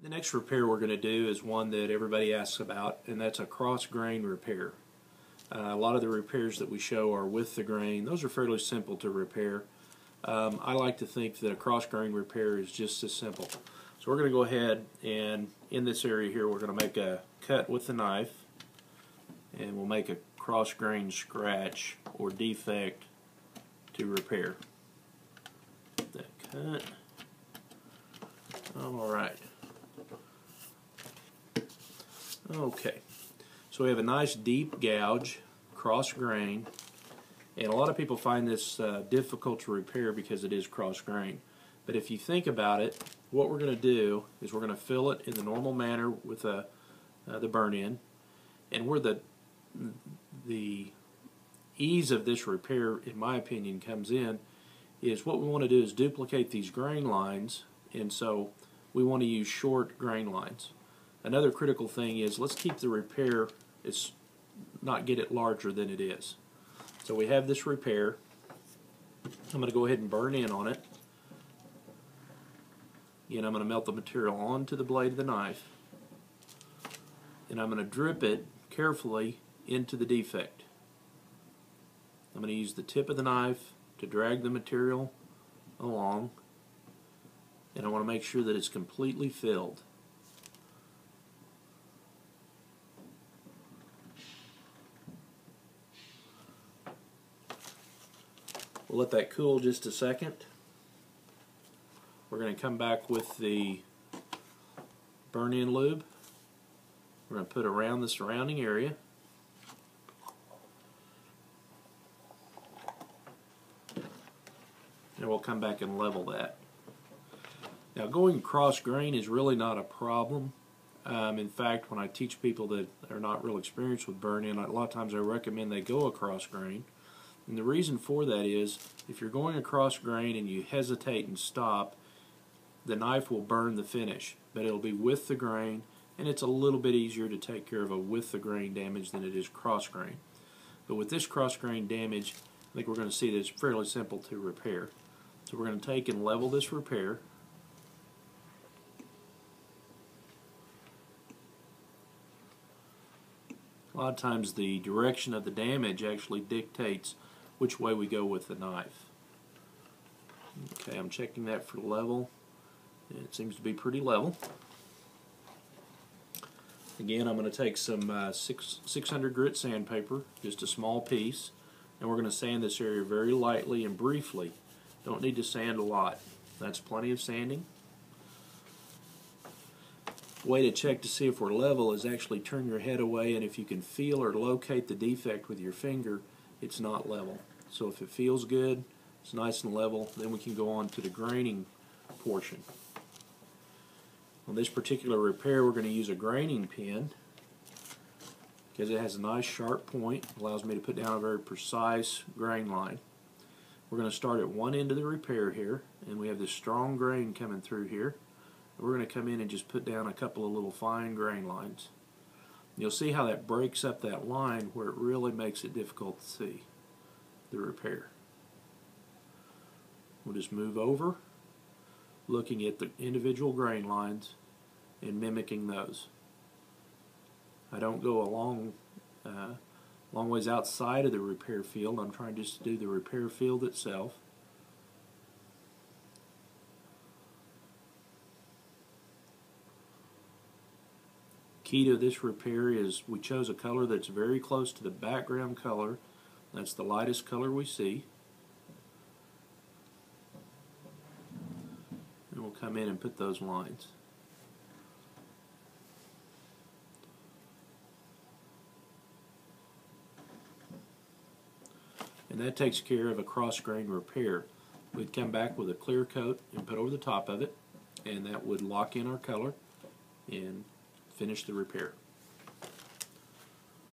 The next repair we're going to do is one that everybody asks about, and that's a cross grain repair. A lot of the repairs that we show are with the grain. Those are fairly simple to repair. I like to think that a cross grain repair is just as simple. So we're going to go ahead and in this area here we're going to make a cut with the knife, and we'll make a cross grain scratch or defect to repair. That cut. Alright. Okay, so we have a nice deep gouge, cross grain, and a lot of people find this difficult to repair because it is cross grain. But if you think about it, what we're going to do is we're going to fill it in the normal manner with the burn-in, and where the ease of this repair, in my opinion, comes in is what we want to do is duplicate these grain lines, and so we want to use short grain lines. Another critical thing is let's keep the repair, it's not get it larger than it is. So we have this repair. I'm going to go ahead and burn in on it. Again, I'm going to melt the material onto the blade of the knife, and I'm going to drip it carefully into the defect. I'm going to use the tip of the knife to drag the material along, and I want to make sure that it's completely filled. We'll let that cool just a second. We're going to come back with the burn-in lube. We're going to put around the surrounding area. And we'll come back and level that. Now, going cross grain is really not a problem. In fact, when I teach people that are not real experienced with burn-in, a lot of times I recommend they go across grain. And the reason for that is if you're going across grain and you hesitate and stop, the knife will burn the finish, but it'll be with the grain, and it's a little bit easier to take care of a with the grain damage than it is cross grain. But with this cross grain damage, I think we're going to see that it's fairly simple to repair. So we're going to take and level this repair. A lot of times the direction of the damage actually dictates which way we go with the knife. Okay, I'm checking that for level. It seems to be pretty level. Again, I'm going to take some 600 grit sandpaper, just a small piece, and we're going to sand this area very lightly and briefly. Don't need to sand a lot. That's plenty of sanding. Way to check to see if we're level is actually turn your head away, and if you can feel or locate the defect with your finger, it's not level. So if it feels good, it's nice and level, then we can go on to the graining portion. On this particular repair, we're going to use a graining pin because it has a nice sharp point. It allows me to put down a very precise grain line. We're going to start at one end of the repair here, and we have this strong grain coming through here. We're going to come in and just put down a couple of little fine grain lines. You'll see how that breaks up that line where it really makes it difficult to see the repair. We'll just move over, looking at the individual grain lines and mimicking those. I don't go a long ways outside of the repair field. I'm trying just to do the repair field itself. Key to this repair is we chose a color that's very close to the background color. That's the lightest color we see. And we'll come in and put those lines. And that takes care of a cross grain repair. We'd come back with a clear coat and put over the top of it, and that would lock in our color and finish the repair.